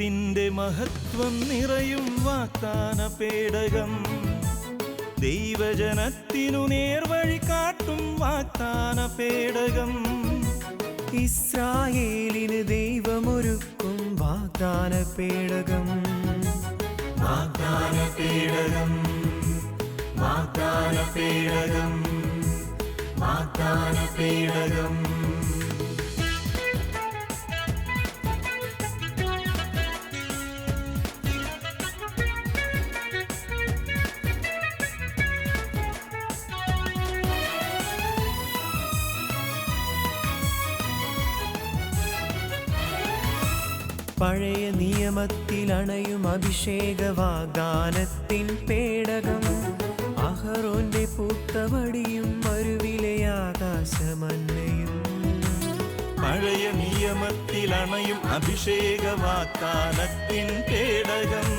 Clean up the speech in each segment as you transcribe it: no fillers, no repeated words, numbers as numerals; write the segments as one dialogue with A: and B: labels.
A: ദൈവത്തിൻ്റെ മഹത്വം നിറയും വാഗ്ദാന പേടകം, ദൈവജനത്തിനു നേർവഴി കാട്ടും വാഗ്ദാന പേടകം,
B: ഇസ്രായേലിന് ദൈവമൊരുക്കും വാഗ്ദാന പേടകം.
A: വാഗ്ദാന പേടകം, വാഗ്ദാന പേടകം, വാഗ്ദാന പേടകം.
B: പഴയ നിയമത്തിലണയും അഭിഷേക വാഗ്ദാനത്തിൻ പേടകം, അഹറോന്റെ പൂത്തവടിയും മരുവിലെ ആകാശമന്നയും.
A: പഴയ നിയമത്തിലണയും അഭിഷേക വാഗ്ദാനത്തിൻ പേടകം,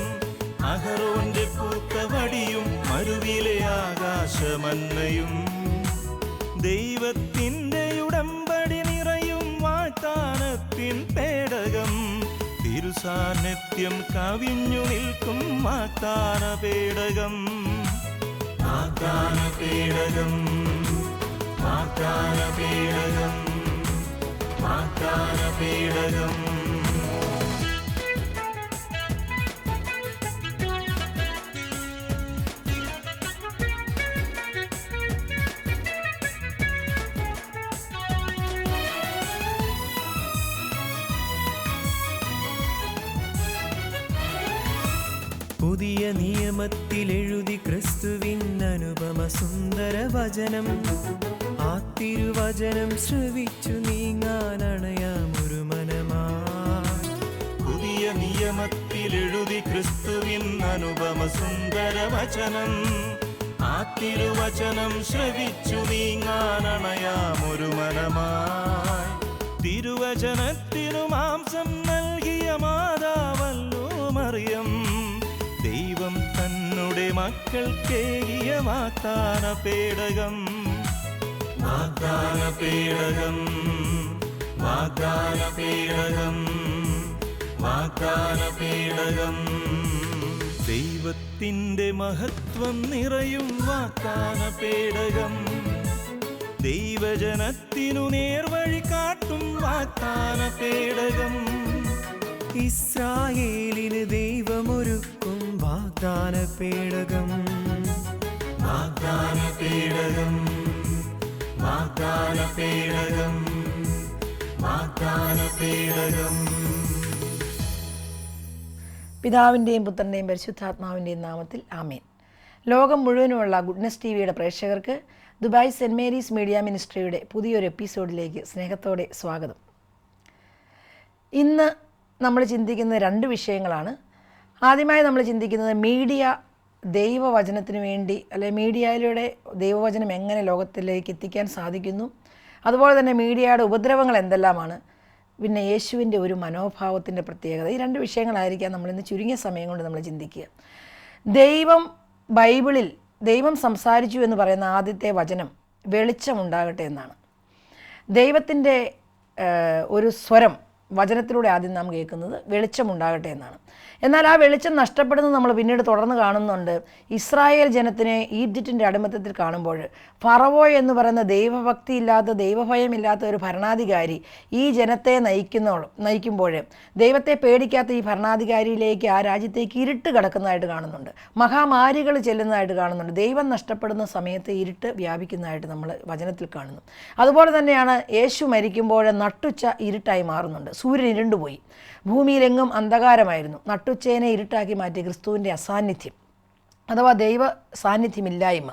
A: അഹറോന്റെ പൂത്തവടിയും മരുവിലെ ആകാശമന്നയും. ദൈവത്തിൻ്റെ ഉടമ്പടി നിറയും വാഗ്ദാനത്തിൻ പേടകം, തിരുസാന്നിധ്യം കവിഞ്ഞു നിൽക്കും വാഗ്ദാന പേടകം. വാഗ്ദാന പേടകം, വാഗ്ദാന പേടകം, വാഗ്ദാന പേടകം.
B: പുതിയ നിയമത്തിലെഴുതി ക്രിസ്തുവിൻ അനുപമ സുന്ദര വചനം, ആ തിരുവചനം ശ്രവിച്ചു നീങ്ങാനണയാമൊരു മനമായി.
A: പുതിയ നിയമത്തിലെഴുതി ക്രിസ്തുവിൻ അനുപമ സുന്ദര വചനം, ആ തിരുവചനം ശ്രവിച്ചു നീങ്ങാനണയാമൊരു മനമായി. തിരുവചനത്തിനു മാംസം നൽകിയ മാതാവല്ലോ മറിയം, ദൈവം തന്നുടെ മക്കൾക്കേകിയ വാഗ്ദാന പേടകം. വാഗ്ദാന പേടകം, വാഗ്ദാന പേടകം, വാഗ്ദാന പേടകം. ദൈവത്തിൻ്റെ മഹത്വം നിറയും വാഗ്ദാന പേടകം, ദൈവജനത്തിനു നേർവഴി കാട്ടും വാഗ്ദാന പേടകം,
B: ഇസ്രായേലിന് ദൈവമൊരുക്കും വാഗ്ദാന പേടകം.
A: വാഗ്ദാന പേടകം, വാഗ്ദാന പേടകം, വാഗ്ദാന പേടകം.
C: പിതാവിൻ്റെയും പുത്രൻ്റെയും പരിശുദ്ധാത്മാവിൻ്റെയും നാമത്തിൽ ആമേൻ. ലോകം മുഴുവനുമുള്ള ഗുഡ്നസ് ടി-വിയുടെ പ്രേക്ഷകർക്ക് ദുബായ് സെൻറ് മേരീസ് മീഡിയ മിനിസ്ട്രിയുടെ പുതിയൊരു എപ്പിസോഡിലേക്ക് സ്നേഹത്തോടെ സ്വാഗതം. ഇന്ന് നമ്മൾ ചിന്തിക്കുന്ന രണ്ട് വിഷയങ്ങളാണ്. ആദ്യമായി നമ്മൾ ചിന്തിക്കുന്നത് മീഡിയ ദൈവവചനത്തിന് വേണ്ടി, അല്ലെങ്കിൽ മീഡിയയിലൂടെ ദൈവവചനം എങ്ങനെ ലോകത്തിലേക്ക് എത്തിക്കാൻ സാധിക്കുന്നു, അതുപോലെ തന്നെ മീഡിയയുടെ ഉപദ്രവങ്ങൾ എന്തെല്ലാമാണ്, പിന്നെ യേശുവിൻ്റെ ഒരു മനോഭാവത്തിൻ്റെ പ്രത്യേകത. ഈ രണ്ട് വിഷയങ്ങളായിരിക്കാം നമ്മളിന്ന് ചുരുങ്ങിയ സമയം കൊണ്ട് നമ്മൾ ചിന്തിക്കുക. ബൈബിളിൽ ദൈവം സംസാരിച്ചു എന്ന് പറയുന്ന ആദ്യത്തെ വചനം വെളിച്ചമുണ്ടാകട്ടെ എന്നാണ്. ദൈവത്തിൻ്റെ ഒരു സ്വരം വചനത്തിലൂടെ ആദ്യം നാം കേൾക്കുന്നത് വെളിച്ചമുണ്ടാകട്ടെ എന്നാണ്. എന്നാൽ ആ വെളിച്ചം നഷ്ടപ്പെടുന്നത് നമ്മൾ പിന്നീട് തുടർന്ന് കാണുന്നുണ്ട്. ഇസ്രായേൽ ജനത്തിനെ ഈജിപ്തിൻ്റെ അടിമത്തത്തിൽ കാണുമ്പോൾ ഫറവോ എന്ന് പറയുന്ന ദൈവഭക്തി ഇല്ലാത്ത, ദൈവഭയമില്ലാത്ത ഒരു ഭരണാധികാരി ഈ ജനത്തെ നയിക്കുമ്പോൾ ദൈവത്തെ പേടിക്കാത്ത ഈ ഭരണാധികാരിയിലേക്ക്, ആ രാജ്യത്തേക്ക് ഇരുട്ട് കിടക്കുന്നതായിട്ട് കാണുന്നുണ്ട്. മഹാമാരികൾ ചെല്ലുന്നതായിട്ട് കാണുന്നുണ്ട്. ദൈവം നഷ്ടപ്പെടുന്ന സമയത്ത് ഇരുട്ട് വ്യാപിക്കുന്നതായിട്ട് നമ്മൾ വചനത്തിൽ കാണുന്നു. അതുപോലെ തന്നെയാണ് യേശു മരിക്കുമ്പോൾ നട്ടുച്ച ഇരുട്ടായി മാറുന്നുണ്ട്. സൂര്യൻ ഇരുണ്ടുപോയി, ഭൂമിയിലെങ്ങും അന്ധകാരമായിരുന്നു. നട്ടുച്ചേനെ ഇരുട്ടാക്കി മാറ്റി ക്രിസ്തുവിൻ്റെ അസാന്നിധ്യം, അഥവാ ദൈവ സാന്നിധ്യമില്ലായ്മ.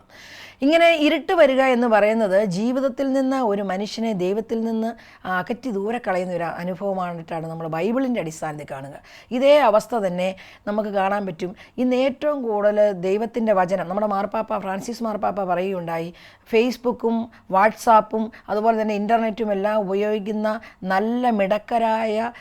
C: ഇങ്ങനെ ഇരുട്ട് വരിക എന്ന് പറയുന്നത് ജീവിതത്തിൽ നിന്ന് ഒരു മനുഷ്യനെ ദൈവത്തിൽ നിന്ന് അകറ്റി ദൂരെ കളയുന്ന ഒരു അനുഭവമായിട്ടാണ് നമ്മൾ ബൈബിളിൻ്റെ അടിസ്ഥാനത്തിൽ കാണുക. ഇതേ അവസ്ഥ തന്നെ നമുക്ക് കാണാൻ പറ്റും. ഇന്ന് ഏറ്റവും കൂടുതൽ ദൈവത്തിൻ്റെ വചനം നമ്മുടെ ഫ്രാൻസിസ് മാർപ്പാപ്പ പറയുകയുണ്ടായി, ഫേസ്ബുക്കും വാട്സാപ്പും അതുപോലെ തന്നെ ഇൻ്റർനെറ്റും എല്ലാം ഉപയോഗിക്കുന്ന നല്ല മിടക്കരായ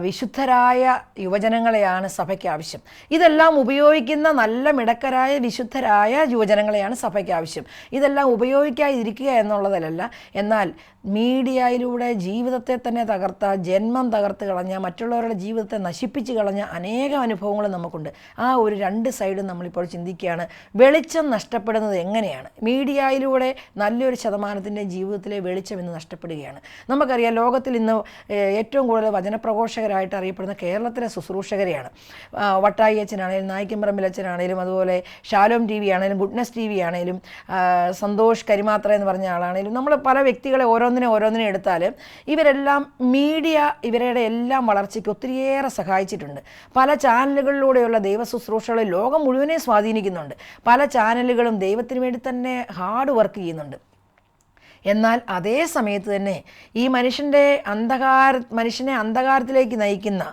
C: വിശുദ്ധരായ യുവജനങ്ങളെയാണ് സഭയ്ക്ക് ആവശ്യം. ഇതെല്ലാം ഉപയോഗിക്കുന്ന നല്ല മിടക്കരായ വിശുദ്ധരായ യുവജനങ്ങളെയാണ് സഭയ്ക്ക് ആവശ്യം. ഇതെല്ലാം ഉപയോഗിക്കാതിരിക്കുക എന്നുള്ളതിലല്ല, എന്നാൽ മീഡിയയിലൂടെ ജീവിതത്തെ തന്നെ തകർത്ത, ജന്മം തകർത്ത് കളഞ്ഞ, മറ്റുള്ളവരുടെ ജീവിതത്തെ നശിപ്പിച്ച് കളഞ്ഞ അനേകം അനുഭവങ്ങൾ നമുക്കുണ്ട്. ആ ഒരു രണ്ട് സൈഡും നമ്മളിപ്പോൾ ചിന്തിക്കുകയാണ്. വെളിച്ചം നഷ്ടപ്പെടുന്നത് എങ്ങനെയാണ്? മീഡിയയിലൂടെ നല്ലൊരു ശതമാനത്തിൻ്റെ ജീവിതത്തിലെ വെളിച്ചം ഇന്ന് നഷ്ടപ്പെടുകയാണ്. നമുക്കറിയാം, ലോകത്തിൽ ഇന്ന് ഏറ്റവും കൂടുതൽ വചനപ്രഘോഷകരായിട്ട് അറിയപ്പെടുന്ന കേരളത്തിലെ ശുശ്രൂഷകരെയാണ്. വട്ടായി അച്ഛനാണേലും, നായിക്കമ്പറമ്പിൽ അച്ഛനാണേലും, അതുപോലെ ഷാലോം TV ആണേലും, ഗുഡ്നസ് TV ആണേലും, സന്തോഷ് കരിമാത്ര എന്ന് പറഞ്ഞ ആളാണേലും, നമ്മൾ പല വ്യക്തികളെ ഓരോന്നിനെ എടുത്താൽ ഇവരെല്ലാം മീഡിയ ഇവരുടെ എല്ലാം വളർച്ചയ്ക്ക് ഒത്തിരിയേറെ സഹായിച്ചിട്ടുണ്ട്. പല ചാനലുകളിലൂടെയുള്ള ദൈവ ശുശ്രൂഷകൾ ലോകം മുഴുവനെ സ്വാധീനിക്കുന്നുണ്ട്. പല ചാനലുകളും ദൈവത്തിന് വേണ്ടി തന്നെ ഹാർഡ് വർക്ക് ചെയ്യുന്നുണ്ട്. എന്നാൽ അതേ സമയത്ത് തന്നെ ഈ മനുഷ്യനെ അന്ധകാരത്തിലേക്ക് നയിക്കുന്ന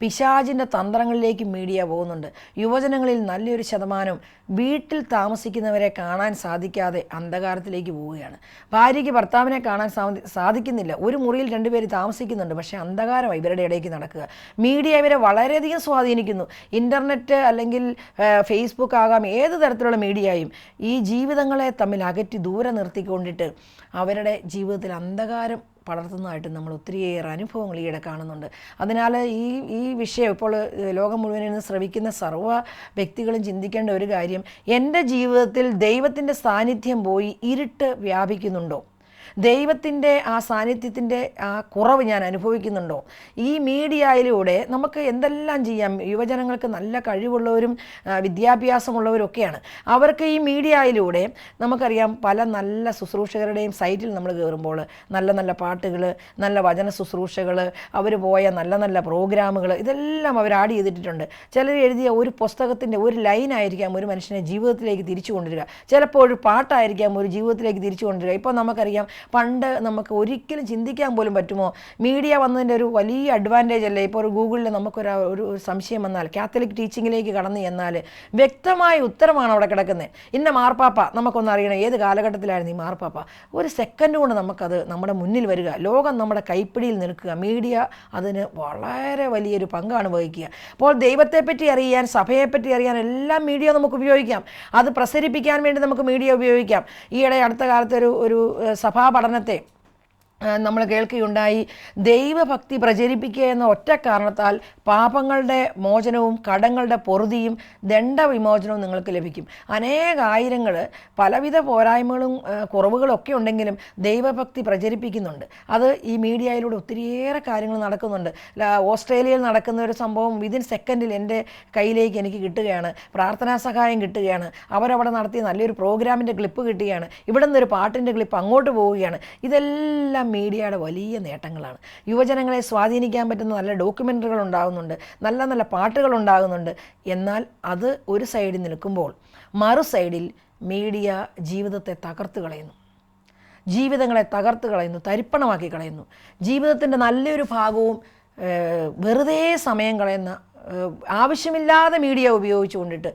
C: പിശാചിൻ്റെ തന്ത്രങ്ങളിലേക്ക് മീഡിയ പോകുന്നുണ്ട്. യുവജനങ്ങളിൽ നല്ലൊരു ശതമാനം വീട്ടിൽ താമസിക്കുന്നവരെ കാണാൻ സാധിക്കാതെ അന്ധകാരത്തിലേക്ക് പോവുകയാണ്. ഭാര്യയ്ക്ക് ഭർത്താവിനെ കാണാൻ സാധിക്കുന്നില്ല. ഒരു മുറിയിൽ 2 പേര് താമസിക്കുന്നുണ്ട്, പക്ഷേ അന്ധകാരമായി ഇവരുടെ ഇടയ്ക്ക് നടക്കുക. മീഡിയ ഇവരെ വളരെയധികം സ്വാധീനിക്കുന്നു. ഇൻ്റർനെറ്റ് അല്ലെങ്കിൽ ഫേസ്ബുക്ക് ആകാം, ഏത് തരത്തിലുള്ള മീഡിയയും ഈ ജീവിതങ്ങളെ തമ്മിൽ അകറ്റി ദൂരെ നിർത്തിക്കൊണ്ടിട്ട് അവരുടെ ജീവിതത്തിൽ അന്ധകാരം പടർത്തുന്നതായിട്ട് നമ്മൾ ഒത്തിരിയേറെ അനുഭവങ്ങൾ ഈയിടെ കാണുന്നുണ്ട്. അതിനാൽ ഈ വിഷയം ഇപ്പോൾ ലോകം മുഴുവനിൽ നിന്ന് ശ്രവിക്കുന്ന സർവ്വ വ്യക്തികളും ചിന്തിക്കേണ്ട ഒരു കാര്യം, എൻ്റെ ജീവിതത്തിൽ ദൈവത്തിൻ്റെ സാന്നിധ്യം പോയി ഇരുട്ട് വ്യാപിക്കുന്നുണ്ടോ? ദൈവത്തിൻ്റെ ആ സാന്നിധ്യത്തിൻ്റെ ആ കുറവ് ഞാൻ അനുഭവിക്കുന്നുണ്ടോ? ഈ മീഡിയയിലൂടെ നമുക്ക് എന്തെല്ലാം ചെയ്യാം. യുവജനങ്ങൾക്ക് നല്ല കഴിവുള്ളവരും വിദ്യാഭ്യാസമുള്ളവരും ഒക്കെയാണ്. അവർക്ക് ഈ മീഡിയയിലൂടെ നമുക്കറിയാം, പല നല്ല ശുശ്രൂഷകരുടെയും സൈറ്റിൽ നമ്മൾ കയറുമ്പോൾ നല്ല നല്ല പാട്ടുകൾ, നല്ല വചന ശുശ്രൂഷകൾ, അവർ പോയ നല്ല നല്ല പ്രോഗ്രാമുകൾ, ഇതെല്ലാം അവർ ആഡ് ചെയ്തിട്ടുണ്ട്. ചിലർ എഴുതിയ ഒരു പുസ്തകത്തിൻ്റെ ഒരു ലൈനായിരിക്കാം ഒരു മനുഷ്യനെ ജീവിതത്തിലേക്ക് തിരിച്ചു കൊണ്ടുവരിക. ചിലപ്പോൾ ഒരു പാട്ടായിരിക്കാം ഒരു ജീവിതത്തിലേക്ക് തിരിച്ചു കൊണ്ടുവരിക. ഇപ്പോൾ നമുക്കറിയാം, പണ്ട് നമുക്ക് ഒരിക്കലും ചിന്തിക്കാൻ പോലും പറ്റുമോ? മീഡിയ വന്നതിൻ്റെ ഒരു വലിയ അഡ്വാൻറ്റേജ് അല്ലേ? ഇപ്പോൾ ഒരു ഗൂഗിളിൽ നമുക്കൊരു സംശയം വന്നാൽ കാത്തലിക് ടീച്ചിങ്ങിലേക്ക് കടന്നു ചെന്നാൽ വ്യക്തമായ ഉത്തരമാണ് അവിടെ കിടക്കുന്നത്. ഇന്ന മാർപ്പാപ്പ നമുക്കൊന്ന് അറിയണം, ഏത് കാലഘട്ടത്തിലായിരുന്നു ഈ മാർപ്പാപ്പ. ഒരു സെക്കൻഡ് കൊണ്ട് നമുക്കത് നമ്മുടെ മുന്നിൽ വരിക. ലോകം നമ്മുടെ കൈപ്പിടിയിൽ നിൽക്കുക. മീഡിയ അതിന് വളരെ വലിയൊരു പങ്കാണ് വഹിക്കുക. അപ്പോൾ ദൈവത്തെപ്പറ്റി അറിയാൻ, സഭയെപ്പറ്റി അറിയാൻ എല്ലാം മീഡിയ നമുക്ക് ഉപയോഗിക്കാം. അത് പ്രസരിപ്പിക്കാൻ വേണ്ടി നമുക്ക് മീഡിയ ഉപയോഗിക്കാം. ഈയിടെ അടുത്ത കാലത്ത് ഒരു സഭാ പഠനത്തെ നമ്മൾ കേൾക്കുകയുണ്ടായി. ദൈവഭക്തി പ്രചരിപ്പിക്കുക എന്ന ഒറ്റ കാരണത്താൽ പാപങ്ങളുടെ മോചനവും കടങ്ങളുടെ പൊറുതിയും ദണ്ഡവിമോചനവും നിങ്ങൾക്ക് ലഭിക്കും. അനേകായിരങ്ങൾ പലവിധ പോരായ്മകളും കുറവുകളും ഒക്കെ ഉണ്ടെങ്കിലും ദൈവഭക്തി പ്രചരിപ്പിക്കുന്നുണ്ട്. അത് ഈ മീഡിയയിലൂടെ ഒത്തിരിയേറെ കാര്യങ്ങൾ നടക്കുന്നുണ്ട്. ഓസ്ട്രേലിയയിൽ നടക്കുന്ന ഒരു സംഭവം വിതിൻ സെക്കൻഡിൽ എൻ്റെ കയ്യിലേക്ക് എനിക്ക് കിട്ടുകയാണ്. പ്രാർത്ഥനാ സഹായം കിട്ടുകയാണ്. അവരവിടെ നടത്തിയ നല്ലൊരു പ്രോഗ്രാമിൻ്റെ ക്ലിപ്പ് കിട്ടുകയാണ്. ഇവിടെ നിന്നൊരു പാട്ടിൻ്റെ ക്ലിപ്പ് അങ്ങോട്ട് പോവുകയാണ്. ഇതെല്ലാം മീഡിയയുടെ വലിയ നേട്ടങ്ങളാണ്. യുവജനങ്ങളെ സ്വാധീനിക്കാൻ പറ്റുന്ന നല്ല ഡോക്യുമെൻ്ററികൾ ഉണ്ടാകുന്നുണ്ട്, നല്ല നല്ല പാട്ടുകൾ ഉണ്ടാകുന്നുണ്ട്. എന്നാൽ അത് ഒരു സൈഡിൽ നിൽക്കുമ്പോൾ മറു സൈഡിൽ മീഡിയ ജീവിതത്തെ തകർത്ത് കളയുന്നു, ജീവിതങ്ങളെ തകർത്ത് കളയുന്നു, തരിപ്പണമാക്കി കളയുന്നു. ജീവിതത്തിൻ്റെ നല്ലൊരു ഭാഗവും വെറുതെ സമയം കളയുന്ന, ആവശ്യമില്ലാതെ മീഡിയ ഉപയോഗിച്ചുകൊണ്ടിട്ട്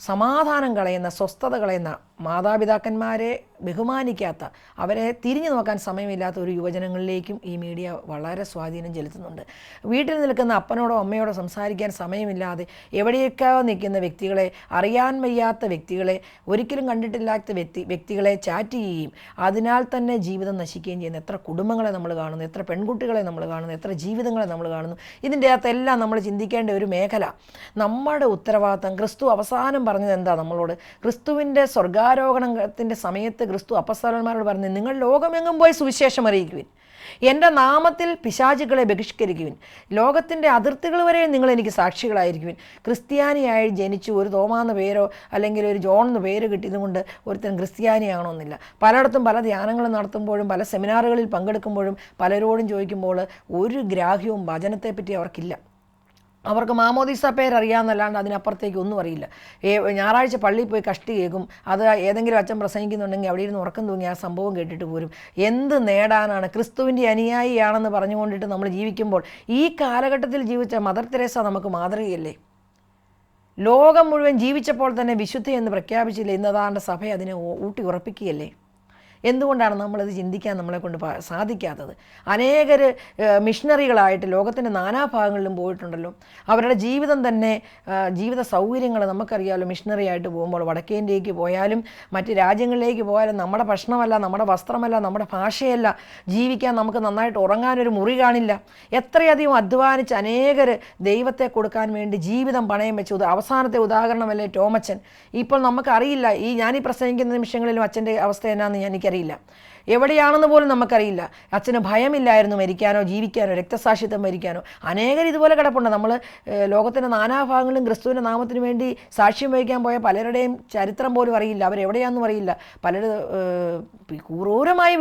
C: സമാധാനം കളയുന്ന, സ്വസ്ഥത കളയുന്ന, മാതാപിതാക്കന്മാരെ ബഹുമാനിക്കാത്ത, അവരെ തിരിഞ്ഞു നോക്കാൻ സമയമില്ലാത്ത ഒരു യുവജനങ്ങളിലേക്കും ഈ മീഡിയ വളരെ സ്വാധീനം ചെലുത്തുന്നുണ്ട്. വീട്ടിൽ നിൽക്കുന്ന അപ്പനോടോ അമ്മയോടോ സംസാരിക്കാൻ സമയമില്ലാതെ എവിടെയൊക്കെ നിൽക്കുന്ന വ്യക്തികളെ, അറിയാൻ വയ്യാത്ത വ്യക്തികളെ, ഒരിക്കലും കണ്ടിട്ടില്ലാത്ത വ്യക്തികളെ ചാറ്റ് ചെയ്യുകയും അതിനാൽ തന്നെ ജീവിതം നശിക്കുകയും ചെയ്യുന്ന എത്ര കുടുംബങ്ങളെ നമ്മൾ കാണുന്നു, എത്ര പെൺകുട്ടികളെ നമ്മൾ കാണുന്നു, എത്ര ജീവിതങ്ങളെ നമ്മൾ കാണുന്നു. ഇതിൻ്റെ അകത്തെല്ലാം നമ്മൾ ചിന്തിക്കേണ്ട ഒരു മേഖല, നമ്മുടെ ഉത്തരവാദിത്തം. ക്രിസ്തു അവസാനം പറഞ്ഞത് എന്താ നമ്മളോട്? ക്രിസ്തുവിൻ്റെ സ്വർഗാരോഹണത്തിൻ്റെ സമയത്ത് ക്രിസ്തു അപ്പസ്തലന്മാരോട് പറഞ്ഞു, നിങ്ങൾ ലോകമെങ്ങും പോയി സുവിശേഷം അറിയിക്കുവിൻ, എൻ്റെ നാമത്തിൽ പിശാചുക്കളെ ബഹിഷ്കരിക്കുവിൻ, ലോകത്തിൻ്റെ അതിർത്തികൾ വരെ നിങ്ങൾ എനിക്ക് സാക്ഷികളായിരിക്കുവിൻ. ക്രിസ്ത്യാനിയായി ജനിച്ചു ഒരു തോമാന്ന് പേരോ അല്ലെങ്കിൽ ഒരു ജോൺ എന്ന് പേര് കിട്ടിയതുകൊണ്ട് ഒരുത്തൻ ക്രിസ്ത്യാനിയാകണമെന്നില്ല. പലയിടത്തും പല ധ്യാനങ്ങൾ നടത്തുമ്പോഴും പല സെമിനാറുകളിൽ പങ്കെടുക്കുമ്പോഴും പലരോടും ചോദിക്കുമ്പോൾ ഒരു ഗ്രാഹ്യവും വചനത്തെപ്പറ്റി അവർക്കില്ല. അവർക്ക് മാമോദീസ പേരറിയാമെന്നല്ലാണ്ട് അതിനപ്പുറത്തേക്ക് ഒന്നും അറിയില്ല. ഞായറാഴ്ച പള്ളിയിൽ പോയി കഷ്ടി കേൾക്കും. അത് ഏതെങ്കിലും അച്ഛൻ പ്രസംഗിക്കുന്നുണ്ടെങ്കിൽ അവിടെ ഇരുന്ന് ഉറക്കം തൂങ്ങി ആ സംഭവം കേട്ടിട്ട് പോരും. എന്ത് നേടാനാണ്? ക്രിസ്തുവിൻ്റെ അനുയായിയാണെന്ന് പറഞ്ഞുകൊണ്ടിട്ട് നമ്മൾ ജീവിക്കുമ്പോൾ ഈ കാലഘട്ടത്തിൽ ജീവിച്ച മദർ തെരേസ നമുക്ക് മാതൃകയല്ലേ? ലോകം മുഴുവൻ ജീവിച്ചപ്പോൾ തന്നെ വിശുദ്ധി എന്ന് പ്രഖ്യാപിച്ചില്ല. ഇന്നതാണ്ട് സഭ അതിനെ ഊട്ടി ഉറപ്പിക്കുകയല്ലേ? എന്തുകൊണ്ടാണ് നമ്മളിത് ചിന്തിക്കാൻ നമ്മളെ കൊണ്ട് സാധിക്കാത്തത്? അനേകർ മിഷണറികളായിട്ട് ലോകത്തിൻ്റെ നാനാഭാഗങ്ങളിലും പോയിട്ടുണ്ടല്ലോ. അവരുടെ ജീവിതം തന്നെ, ജീവിത സൗകര്യങ്ങൾ നമുക്കറിയാമല്ലോ. മിഷണറി ആയിട്ട് പോകുമ്പോൾ വടക്കേ ഇന്ത്യക്ക് പോയാലും മറ്റ് രാജ്യങ്ങളിലേക്ക് പോയാലും നമ്മുടെ ഭക്ഷണമല്ല, നമ്മുടെ വസ്ത്രമല്ല, നമ്മുടെ ഭാഷയല്ല, ജീവിക്കാൻ നമുക്ക് നന്നായിട്ട് ഉറങ്ങാനൊരു മുറി കാണില്ല. എത്രയധികം അധ്വാനിച്ച് അനേകർ ദൈവത്തെ കൊടുക്കാൻ വേണ്ടി ജീവിതം പണയം വെച്ചു. അവസാനത്തെ ഉദാഹരണമല്ലേ ടോമച്ചൻ. ഇപ്പോൾ നമുക്കറിയില്ല, ഞാനീ പ്രസംഗിക്കുന്ന നിമിഷങ്ങളിലും അച്ഛൻ്റെ അവസ്ഥ എന്നാന്ന് എനിക്കറിയില്ല, എവിടെയാണെന്ന് പോലും നമുക്കറിയില്ല. അച്ഛന് ഭയമില്ലായിരുന്നു മരിക്കാനോ ജീവിക്കാനോ രക്തസാക്ഷിത്വം വരിക്കാനോ. അനേകർ ഇതുപോലെ കിടപ്പുണ്ട്. നമ്മൾ ലോകത്തിൻ്റെ നാനാഭാഗങ്ങളിലും ക്രിസ്തുവിൻ്റെ നാമത്തിന് വേണ്ടി സാക്ഷ്യം വഹിക്കാൻ പോയ പലരുടെയും ചരിത്രം പോലും അറിയില്ല, അവരെവിടെയാണെന്നും അറിയില്ല. പലരും ക്രൂരമായി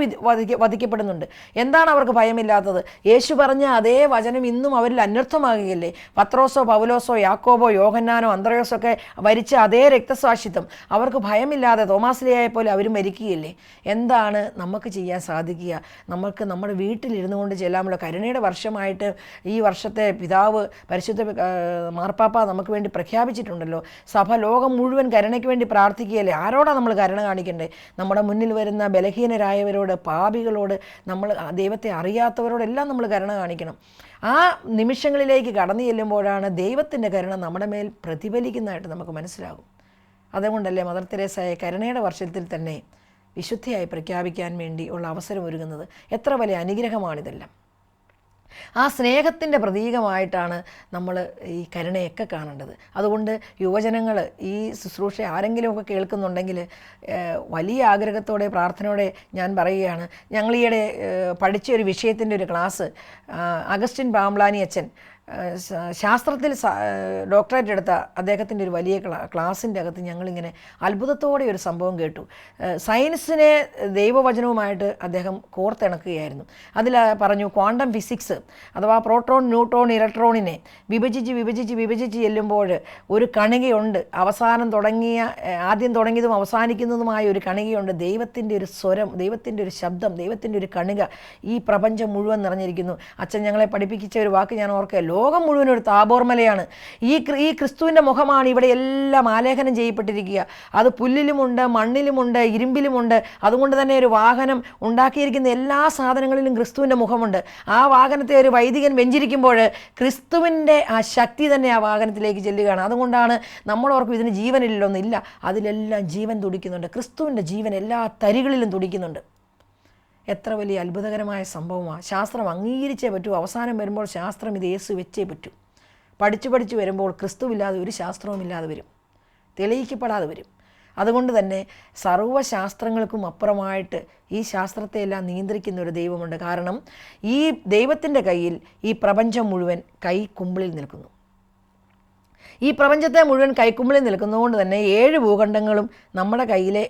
C: വധിക്കപ്പെടുന്നുണ്ട്. എന്താണ് അവർക്ക് ഭയമില്ലാത്തത്? യേശു പറഞ്ഞ അതേ വചനം ഇന്നും അവരിൽ അന്വർത്ഥമാകുകയല്ലേ? പത്രോസോ പൗലോസോ യാക്കോബോ യോഹന്നാനോ അന്ത്രയോസോ ഒക്കെ വരിച്ച അതേ രക്തസാക്ഷിത്വം അവർക്ക് ഭയമില്ലാതെ തോമാസ്ലീഹയെ പോലെ അവരും മരിക്കുകയല്ലേ? എന്താണ് നമുക്ക് ചെയ്യാൻ സാധിക്കുക? നമുക്ക് നമ്മുടെ വീട്ടിലിരുന്നു കൊണ്ട് ചെല്ലാമല്ലോ. കരുണയുടെ വർഷമായിട്ട് ഈ വർഷത്തെ പിതാവ് പരിശുദ്ധ മാർപ്പാപ്പ നമുക്ക് വേണ്ടി പ്രഖ്യാപിച്ചിട്ടുണ്ടല്ലോ. സഭ ലോകം മുഴുവൻ കരുണയ്ക്ക് വേണ്ടി പ്രാർത്ഥിക്കുകയല്ലേ? ആരോടാണ് നമ്മൾ കരുണ കാണിക്കേണ്ടത്? നമ്മുടെ മുന്നിൽ വരുന്ന ബലഹീനരായവരോട്, പാപികളോട്, നമ്മൾ ദൈവത്തെ അറിയാത്തവരോടെല്ലാം നമ്മൾ കരുണ കാണിക്കണം. ആ നിമിഷങ്ങളിലേക്ക് കടന്നു ചെല്ലുമ്പോഴാണ് ദൈവത്തിൻ്റെ കരുണ നമ്മുടെ മേൽ പ്രതിഫലിക്കുന്നതായിട്ട് നമുക്ക് മനസ്സിലാകും. അതുകൊണ്ടല്ലേ മദർ തെരേസയെ കരുണയുടെ വർഷത്തിൽ തന്നെ വിശുദ്ധിയായി പ്രഖ്യാപിക്കാൻ വേണ്ടി ഉള്ള അവസരം ഒരുങ്ങുന്നത്? എത്ര വലിയ അനുഗ്രഹമാണിതെല്ലാം. ആ സ്നേഹത്തിൻ്റെ പ്രതീകമായിട്ടാണ് നമ്മൾ ഈ കരുണയൊക്കെ കാണേണ്ടത്. അതുകൊണ്ട് യുവജനങ്ങൾ ഈ ശുശ്രൂഷ ആരെങ്കിലുമൊക്കെ കേൾക്കുന്നുണ്ടെങ്കിൽ വലിയ ആഗ്രഹത്തോടെ പ്രാർത്ഥനയോടെ ഞാൻ പറയുകയാണ്. ഞങ്ങളീയിടെ പഠിച്ച ഒരു വിഷയത്തിൻ്റെ ഒരു ക്ലാസ്, അഗസ്റ്റിൻ പാംബ്ലാനി അച്ഛൻ ശാസ്ത്രത്തിൽ ഡോക്ടറേറ്റ് എടുത്ത അദ്ദേഹത്തിൻ്റെ ഒരു വലിയ ക്ലാസ്സിൻ്റെ അകത്ത് ഞങ്ങളിങ്ങനെ അത്ഭുതത്തോടെ ഒരു സംഭവം കേട്ടു. സയൻസിനെ ദൈവവചനവുമായിട്ട് അദ്ദേഹം കോർത്തിണക്കുകയായിരുന്നു. അതിൽ പറഞ്ഞു ക്വാണ്ടം ഫിസിക്സ് അഥവാ പ്രോട്ടോൺ, ന്യൂട്രോൺ, ഇലക്ട്രോണിനെ വിഭജിച്ച് ചെല്ലുമ്പോൾ ഒരു കണികയുണ്ട്. ആദ്യം തുടങ്ങിയതും അവസാനിക്കുന്നതുമായ ഒരു കണികയുണ്ട്. ദൈവത്തിൻ്റെ ഒരു സ്വരം, ദൈവത്തിൻ്റെ ഒരു ശബ്ദം, ദൈവത്തിൻ്റെ ഒരു കണിക ഈ പ്രപഞ്ചം മുഴുവൻ നിറഞ്ഞിരിക്കുന്നു. അച്ഛൻ ഞങ്ങളെ പഠിപ്പിച്ച ഒരു വാക്ക് ഞാൻ ഓർക്കുക, ലോകം മുഴുവൻ ഒരു താബോർമലയാണ്. ഈ ക്രിസ്തുവിൻ്റെ മുഖമാണ് ഇവിടെ എല്ലാം ആലേഖനം ചെയ്യപ്പെട്ടിരിക്കുക. അത് പുല്ലിലുമുണ്ട്, മണ്ണിലുമുണ്ട്, ഇരുമ്പിലുമുണ്ട്. അതുകൊണ്ട് തന്നെ ഒരു വാഹനം ഉണ്ടാക്കിയിരിക്കുന്ന എല്ലാ സാധനങ്ങളിലും ക്രിസ്തുവിൻ്റെ മുഖമുണ്ട്. ആ വാഹനത്തെ ഒരു വൈദികൻ വെഞ്ചിരിക്കുമ്പോൾ ക്രിസ്തുവിൻ്റെ ആ ശക്തി തന്നെ ആ വാഹനത്തിലേക്ക് ചെല്ലുകയാണ്. അതുകൊണ്ടാണ് നമ്മളോർക്കും ഇതിന് ജീവനില്ലൊന്നില്ല, അതിലെല്ലാം ജീവൻ തുടിക്കുന്നുണ്ട്. ക്രിസ്തുവിൻ്റെ ജീവൻ എല്ലാ തരികളിലും തുടിക്കുന്നുണ്ട്. എത്ര വലിയ അത്ഭുതകരമായ സംഭവമാണ്. ശാസ്ത്രം അംഗീകരിച്ചേ പറ്റൂ. അവസാനം വരുമ്പോൾ ശാസ്ത്രം ഇത് യേശു വെച്ചേ പറ്റൂ. പഠിച്ചു വരുമ്പോൾ ക്രിസ്തുവില്ലാതെ ഒരു ശാസ്ത്രവുമില്ലാതെ വരും, തെളിയിക്കപ്പെടാതെ വരും. അതുകൊണ്ട് തന്നെ സർവ്വശാസ്ത്രങ്ങൾക്കും അപ്പുറമായിട്ട് ഈ ശാസ്ത്രത്തെയെല്ലാം നിയന്ത്രിക്കുന്ന ഒരു ദൈവമുണ്ട്. കാരണം ഈ ദൈവത്തിൻ്റെ കയ്യിൽ ഈ പ്രപഞ്ചം മുഴുവൻ കൈക്കുമ്പിളിൽ നിൽക്കുന്നു. ഈ പ്രപഞ്ചത്തെ മുഴുവൻ കൈക്കുമ്പിളിൽ നിൽക്കുന്നതുകൊണ്ട് തന്നെ 7 ഭൂഖണ്ഡങ്ങളും നമ്മുടെ കയ്യിലെ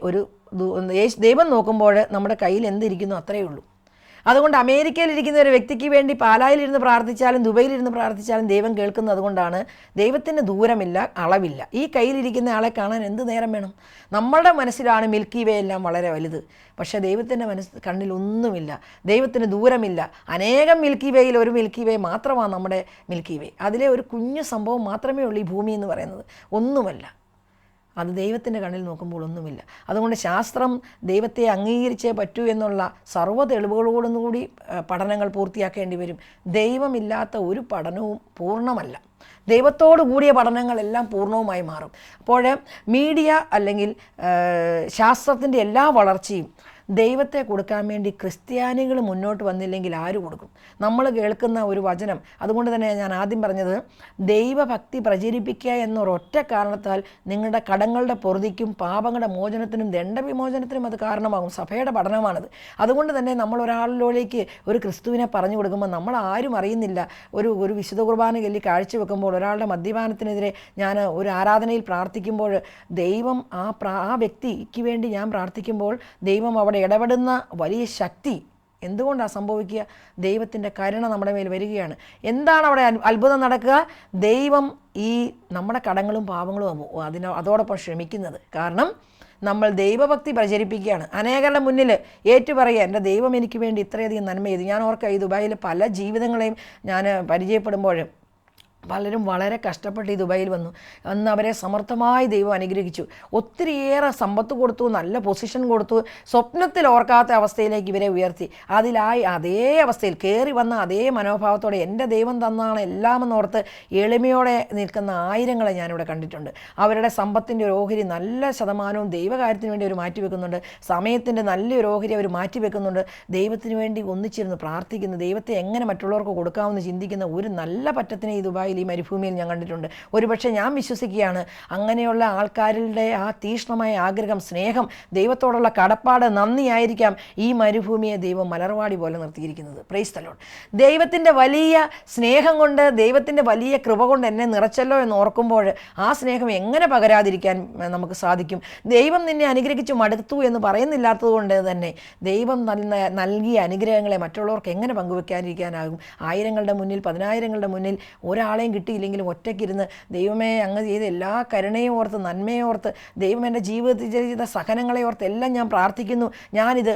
C: ദൈവം നോക്കുമ്പോൾ നമ്മുടെ കയ്യിൽ എന്തിരിക്കുന്നു അത്രയേ ഉള്ളൂ. അതുകൊണ്ട് അമേരിക്കയിലിരിക്കുന്ന ഒരു വ്യക്തിക്ക് വേണ്ടി പാലായിലിരുന്ന് പ്രാർത്ഥിച്ചാലും ദുബൈയിലിരുന്ന് പ്രാർത്ഥിച്ചാലും ദൈവം കേൾക്കുന്നത്. അതുകൊണ്ടാണ് ദൈവത്തിന് ദൂരമില്ല, അളവില്ല. ഈ കയ്യിലിരിക്കുന്ന ആളെ കാണാൻ എന്ത് നേരം വേണം? നമ്മളുടെ മനസ്സിലാണ് മിൽക്കി വേ എല്ലാം വളരെ വലുത്. പക്ഷേ ദൈവത്തിൻ്റെ കണ്ണിൽ ഒന്നുമില്ല, ദൈവത്തിന് ദൂരമില്ല. അനേകം മിൽക്കി വേയിൽ ഒരു മിൽക്കി വേ മാത്രമാണ് നമ്മുടെ മിൽക്കി വേ. അതിലെ ഒരു കുഞ്ഞു സംഭവം മാത്രമേ ഉള്ളൂ ഈ ഭൂമി എന്ന് പറയുന്നത്. ഒന്നുമല്ല, അത് ദൈവത്തിൻ്റെ കണ്ണിൽ നോക്കുമ്പോൾ ഒന്നുമില്ല. അതുകൊണ്ട് ശാസ്ത്രം ദൈവത്തെ അംഗീകരിച്ചേ പറ്റൂ എന്നുള്ള സർവ്വ തെളിവുകളോടും കൂടി പഠനങ്ങൾ പൂർത്തിയാക്കേണ്ടി വരും. ദൈവമില്ലാത്ത ഒരു പഠനവും പൂർണ്ണമല്ല. ദൈവത്തോടു കൂടിയ പഠനങ്ങളെല്ലാം പൂർണ്ണവുമായി മാറും. അപ്പോൾ മീഡിയ അല്ലെങ്കിൽ ശാസ്ത്രത്തിൻ്റെ എല്ലാ വളർച്ചയും ദൈവത്തെ കൊടുക്കാൻ വേണ്ടി ക്രിസ്ത്യാനികൾ മുന്നോട്ട് വന്നില്ലെങ്കിൽ ആര് കൊടുക്കും? നമ്മൾ കേൾക്കുന്ന ഒരു വചനം. അതുകൊണ്ട് തന്നെ ഞാൻ ആദ്യം പറഞ്ഞത്, ദൈവഭക്തി പ്രചരിപ്പിക്കുക എന്നൊരൊറ്റ കാരണത്താൽ നിങ്ങളുടെ കടങ്ങളുടെ പൊറുതിക്കും പാപങ്ങളുടെ മോചനത്തിനും ദണ്ഡവിമോചനത്തിനും അത് കാരണമാകും. സഭയുടെ പഠനമാണത്. അതുകൊണ്ട് തന്നെ നമ്മൾ ഒരാളിലേക്ക് ഒരു ക്രിസ്തുവിനെ പറഞ്ഞു കൊടുക്കുമ്പോൾ നമ്മൾ ആരും അറിയുന്നില്ല. ഒരു വിശുദ്ധ കുർബാന ചൊല്ലി കാഴ്ചവെക്കുമ്പോൾ, ഒരാളുടെ മദ്യപാനത്തിനെതിരെ ഞാൻ ഒരു ആരാധനയിൽ പ്രാർത്ഥിക്കുമ്പോൾ, ദൈവം ആ വ്യക്തിക്ക് വേണ്ടി ഞാൻ പ്രാർത്ഥിക്കുമ്പോൾ ദൈവം അവിടെ ഇടപെടുന്ന വലിയ ശക്തി എന്തുകൊണ്ടാണ് സംഭവിക്കുക? ദൈവത്തിൻ്റെ കരുണ നമ്മുടെ മേൽ വരികയാണ്. എന്താണ് അവിടെ അത്ഭുതം നടക്കുക? ദൈവം ഈ നമ്മുടെ കടങ്ങളും പാപങ്ങളും അതോടൊപ്പം ക്ഷമിക്കുന്നത്. കാരണം നമ്മൾ ദൈവഭക്തി പ്രചരിപ്പിക്കുകയാണ്. അനേകരുടെ മുന്നിൽ ഏറ്റുപറയുക, എൻ്റെ ദൈവം എനിക്ക് വേണ്ടി ഇത്രയധികം നന്മ ചെയ്തു. ഞാൻ ഓർക്കുക, ഈ ദുബായിലെ പല ജീവിതങ്ങളെയും ഞാൻ പരിചയപ്പെടുമ്പോൾ പലരും വളരെ കഷ്ടപ്പെട്ട് ഈ ദുബായിൽ വന്നു. അന്ന് അവരെ സമർത്ഥമായി ദൈവം അനുഗ്രഹിച്ചു. ഒത്തിരിയേറെ സമ്പത്ത് കൊടുത്തു, നല്ല പൊസിഷൻ കൊടുത്തു. സ്വപ്നത്തിൽ ഓർക്കാത്ത അവസ്ഥയിലേക്ക് ഇവരെ ഉയർത്തി. അതിലായി അതേ അവസ്ഥയിൽ കയറി വന്ന അതേ മനോഭാവത്തോടെ എൻ്റെ ദൈവം തന്നാണ് എല്ലാമെന്നോർത്ത് എളിമയോടെ നിൽക്കുന്ന ആയിരങ്ങളെ ഞാനിവിടെ കണ്ടിട്ടുണ്ട്. അവരുടെ സമ്പത്തിൻ്റെ ഒരു ഓഹരി നല്ല ശതമാനവും ദൈവകാര്യത്തിന് വേണ്ടി അവർ മാറ്റിവെക്കുന്നുണ്ട്. സമയത്തിൻ്റെ നല്ലൊരു ഓഹരി അവർ മാറ്റിവെക്കുന്നുണ്ട്. ദൈവത്തിന് വേണ്ടി ഒന്നിച്ചിരുന്ന് പ്രാർത്ഥിക്കുന്നു. ദൈവത്തെ എങ്ങനെ മറ്റുള്ളവർക്ക് കൊടുക്കാമെന്ന് ചിന്തിക്കുന്ന ഒരു നല്ല പറ്റത്തിനെ ഈ ദുബായിൽ ഈ മരുഭൂമിയിൽ ഞാൻ കണ്ടിട്ടുണ്ട്. ഒരുപക്ഷെ ഞാൻ വിശ്വസിക്കുകയാണ് അങ്ങനെയുള്ള ആൾക്കാരുടെ ആ തീക്ഷ്ണമായ ആഗ്രഹം, സ്നേഹം, ദൈവത്തോടുള്ള കടപ്പാട്, നന്ദിയായിരിക്കാം ഈ മരുഭൂമിയെ ദൈവം മലർവാടി പോലെ നിർത്തിയിരിക്കുന്നത്. Praise the lord. ദൈവത്തിൻ്റെ വലിയ സ്നേഹം കൊണ്ട്, ദൈവത്തിൻ്റെ വലിയ കൃപ കൊണ്ട് എന്നെ നിറച്ചല്ലോ എന്ന് ഓർക്കുമ്പോൾ ആ സ്നേഹം എങ്ങനെ പകരാതിരിക്കാൻ നമുക്ക് സാധിക്കും? ദൈവം നിന്നെ അനുഗ്രഹിച്ചു മടുത്തു എന്ന് പറയുന്നില്ലാത്തത് കൊണ്ട് തന്നെ ദൈവം നൽകിയ അനുഗ്രഹങ്ങളെ മറ്റുള്ളവർക്ക് എങ്ങനെ പങ്കുവെക്കാതിരിക്കാനാകും? ആയിരങ്ങളുടെ മുന്നിൽ, പതിനായിരങ്ങളുടെ മുന്നിൽ ഒരാളെയും കിട്ടിയില്ലെങ്കിലും ഒറ്റയ്ക്കിരുന്ന് ദൈവമേ അങ്ങ് ചെയ്ത എല്ലാ കരുണയും ഓർത്ത്, നന്മയെ ഓർത്ത്, ദൈവം എൻ്റെ ജീവിതത്തിൽ ചെയ്ത സഹനങ്ങളെ ഓർത്ത് എല്ലാം ഞാൻ പ്രാർത്ഥിക്കുന്നു. ഞാനിത്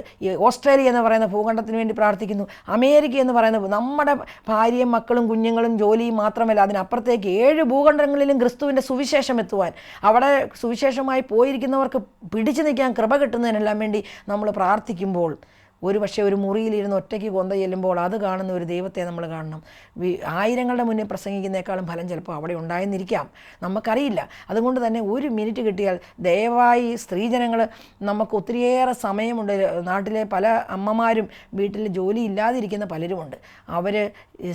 C: ഓസ്ട്രേലിയ എന്ന് പറയുന്ന ഭൂഖണ്ഡത്തിന് വേണ്ടി പ്രാർത്ഥിക്കുന്നു. അമേരിക്ക എന്ന് പറയുന്ന നമ്മുടെ ഭാര്യയും മക്കളും കുഞ്ഞുങ്ങളും ജോലിയും മാത്രമല്ല, അതിനപ്പുറത്തേക്ക് 7 ഭൂഖണ്ഡങ്ങളിലും ക്രിസ്തുവിൻ്റെ സുവിശേഷം എത്തുവാൻ, അവിടെ സുവിശേഷമായി പോയിരിക്കുന്നവർക്ക് പിടിച്ചു നിൽക്കാൻ കൃപ കിട്ടുന്നതിനെല്ലാം വേണ്ടി നമ്മൾ പ്രാർത്ഥിക്കുമ്പോൾ, പക്ഷേ ഒരു മുറിയിലിരുന്ന് ഒറ്റയ്ക്ക് കൊന്ത ചെല്ലുമ്പോൾ അത് കാണുന്ന ഒരു ദൈവത്തെ നമ്മൾ കാണണം. ആയിരങ്ങളുടെ മുന്നിൽ പ്രസംഗിക്കുന്നേക്കാളും ഫലം ചിലപ്പോൾ അവിടെ ഉണ്ടായെന്നിരിക്കാം, നമുക്കറിയില്ല. അതുകൊണ്ട് തന്നെ ഒരു മിനിറ്റ് കിട്ടിയാൽ ദയവായി സ്ത്രീജനങ്ങൾ, നമുക്ക് ഒത്തിരിയേറെ സമയമുണ്ട്. നാട്ടിലെ പല അമ്മമാരും വീട്ടിൽ ജോലി ഇല്ലാതിരിക്കുന്ന പലരുമുണ്ട്. അവർ